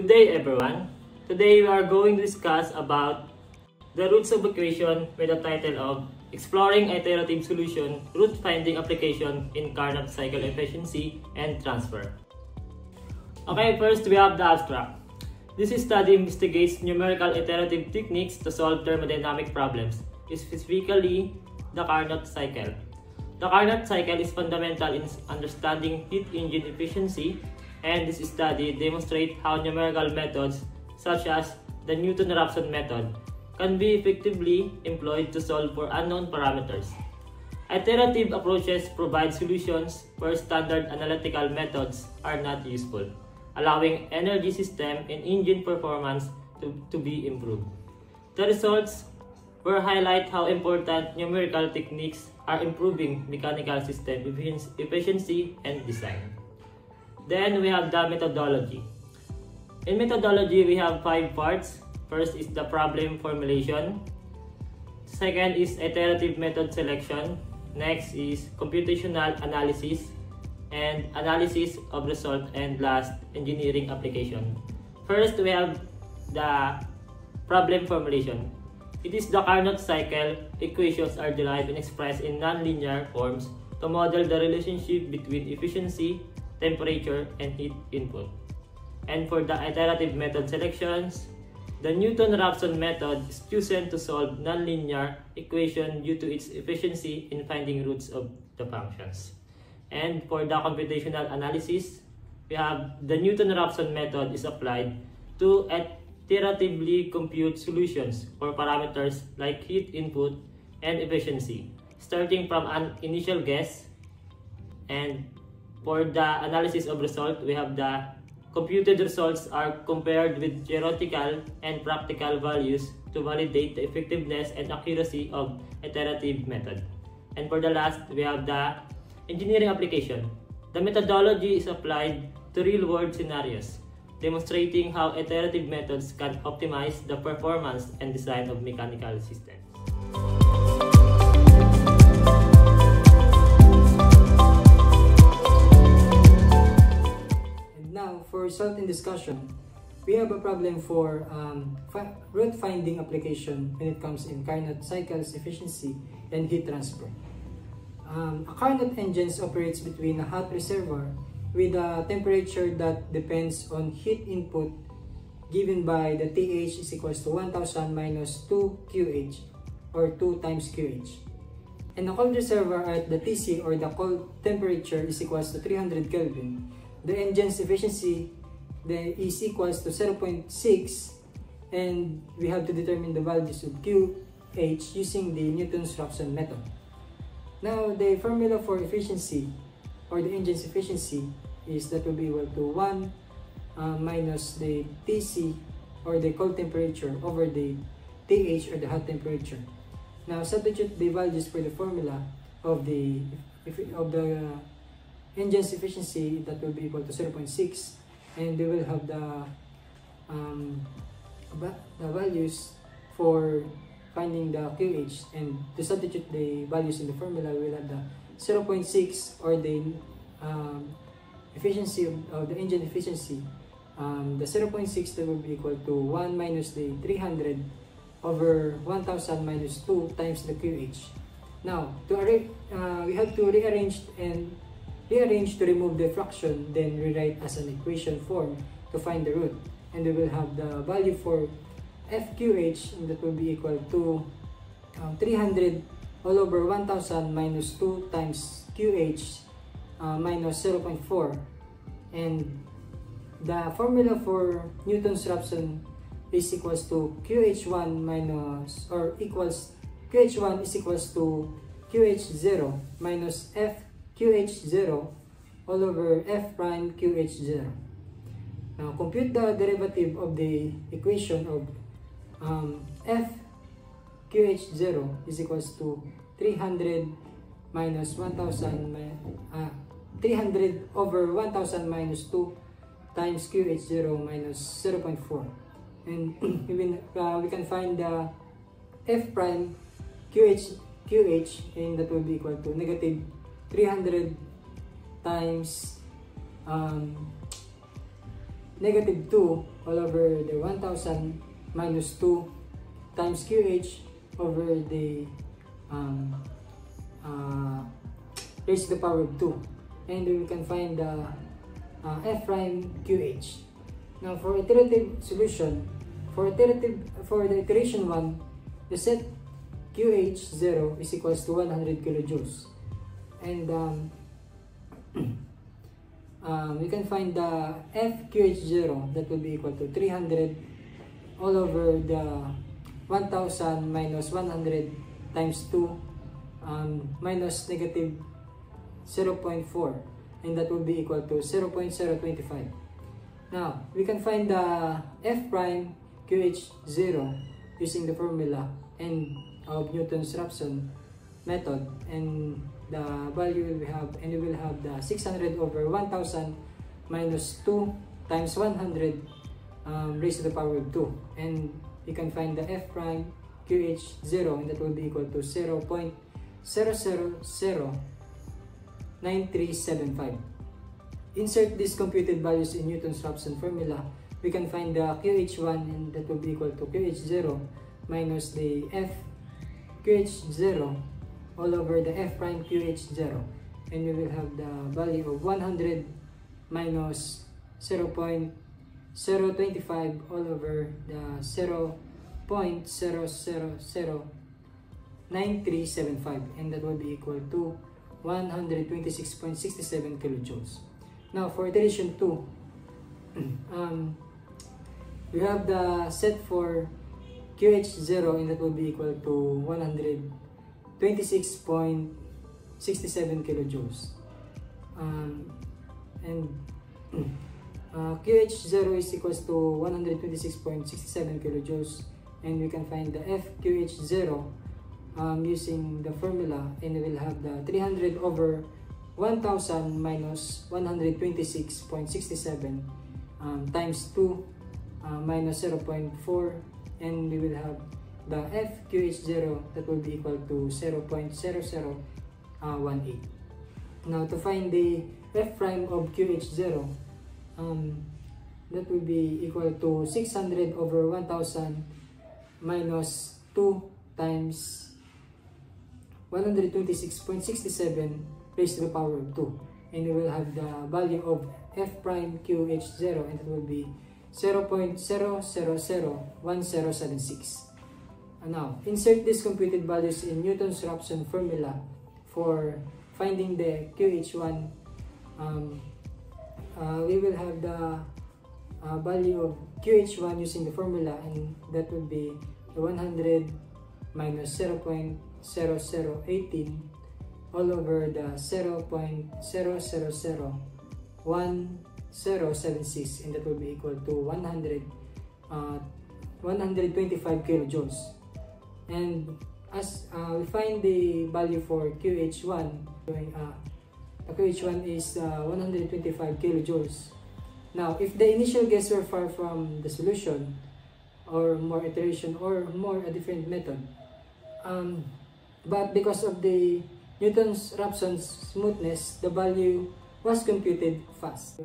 Good day everyone. Today we are going to discuss about the roots of equation with the title of Exploring Iterative Solution Root Finding Application in Carnot Cycle Efficiency and Transfer. Okay, first we have the abstract. This study investigates numerical iterative techniques to solve thermodynamic problems, specifically the Carnot cycle. The Carnot cycle is fundamental in understanding heat engine efficiency, and this study demonstrates how numerical methods such as the Newton-Raphson method can be effectively employed to solve for unknown parameters. Iterative approaches provide solutions where standard analytical methods are not useful, allowing energy system and engine performance to be improved. The results will highlight how important numerical techniques are improving mechanical system efficiency and design. Then we have the methodology. In methodology, we have 5 parts. First is the problem formulation. Second is iterative method selection. Next is computational analysis and analysis of result, and last, engineering application. First, we have the problem formulation. It is the Carnot cycle. Equations are derived and expressed in nonlinear forms to model the relationship between efficiency, temperature, and heat input. And for the iterative method selections, the Newton-Raphson method is chosen to solve nonlinear equation due to its efficiency in finding roots of the functions. And for the computational analysis, we have the Newton-Raphson method is applied to iteratively compute solutions for parameters like heat input and efficiency, starting from an initial guess. And for the analysis of result, we have the computed results are compared with theoretical and practical values to validate the effectiveness and accuracy of iterative method. And for the last, we have the engineering application. The methodology is applied to real-world scenarios, demonstrating how iterative methods can optimize the performance and design of mechanical systems. For result in discussion, we have a problem for root finding application when it comes in Carnot cycles efficiency and heat transfer. A Carnot engine operates between a hot reservoir with a temperature that depends on heat input given by the TH is equals to 1000 minus 2 QH or 2 times QH. And a cold reservoir at the TC or the cold temperature is equals to 300 Kelvin. The engine's efficiency is equals to 0.6, and we have to determine the values of QH using the Newton-Raphson method. Now, the formula for efficiency or the engine's efficiency is that will be equal to 1 minus the TC or the cold temperature over the TH or the hot temperature. Now, substitute the values for the formula of the engine's efficiency, that will be equal to 0.6, and we will have the values for finding the QH, and to substitute the values in the formula, we will have the 0.6 or the efficiency of the engine efficiency. The 0.6 that will be equal to 1 minus the 300 over 1000 minus 2 times the QH. Now, we have to rearrange to remove the fraction, then rewrite as an equation form to find the root, and we will have the value for FQH, and that will be equal to 300 all over 1000 minus 2 times QH minus 0.4, and the formula for Newton-Raphson is equals to QH1 minus or equals QH1 is equals to QH0 minus FQH0 all over F prime QH0. Now compute the derivative of the equation of FQH0 is equals to 300 minus 1000 300 over 1000 minus 2 times QH0 minus 0.4, and we can find the F prime QH, and that will be equal to negative 300 times negative 2 all over the 1000 minus 2 times QH over the raised to the power of 2. And we can find the F prime QH. Now for iterative solution, for the iteration 1, the set QH0 is equals to 100 kilojoules. And we can find the FQH0, that will be equal to 300 all over the 1000 minus 100 times 2 minus negative 0.4, and that will be equal to 0.025. Now, we can find the F prime QH0 using the formula and of Newton's-Raphson method, and the value we have, and we will have the 600 over 1000 minus 2 times 100 raised to the power of 2, and you can find the F prime QH0, and that will be equal to 0.0009375. Insert these computed values in Newton's-Raphson formula. We can find the QH1, and that will be equal to QH0 minus the F QH0 all over the F prime QH0, and we will have the value of 100 minus 0.025 all over the 0.0009375, and that will be equal to 126.67 kilojoules. Now for iteration 2, we have the set for QH0, and that will be equal to 126.67 kilojoules. QH0 is equals to 126.67 kilojoules, and we can find the FQH0 using the formula, and we will have the 300 over 1000 minus 126.67 times 2 minus 0.4, and we will have the FQH0 that will be equal to 0.0018. Now to find the F prime of QH0, that will be equal to 600 over 1000 minus 2 times 126.67 raised to the power of 2, and we will have the value of F prime QH0, and it will be 0.0001076. And now insert these computed values in Newton's-Raphson formula for finding the QH1. We will have the value of QH1 using the formula, and that would be 100 minus 0.0018 all over the 0.0001076, and that will be equal to 125 kilojoules. And as we find the value for QH1, the QH1 is 125 kilojoules. Now, if the initial guess were far from the solution, or more iteration, or more a different method, but because of the Newton's-Raphson's smoothness, the value was computed fast.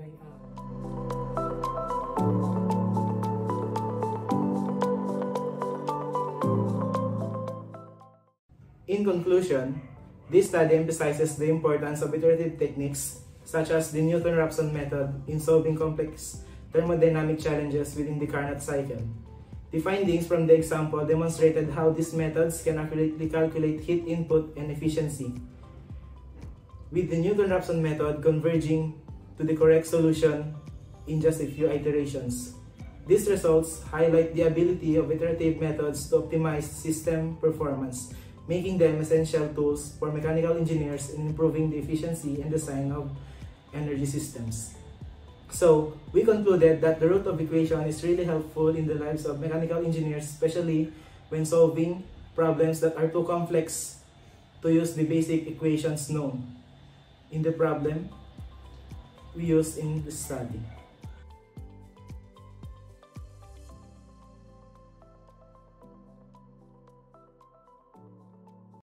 In conclusion, this study emphasizes the importance of iterative techniques such as the Newton-Raphson method in solving complex thermodynamic challenges within the Carnot cycle. The findings from the example demonstrated how these methods can accurately calculate heat input and efficiency, with the Newton-Raphson method converging to the correct solution in just a few iterations. These results highlight the ability of iterative methods to optimize system performance, making them essential tools for mechanical engineers in improving the efficiency and design of energy systems. So, we concluded that the root of equation is really helpful in the lives of mechanical engineers, especially when solving problems that are too complex to use the basic equations known in the problem we use in the study.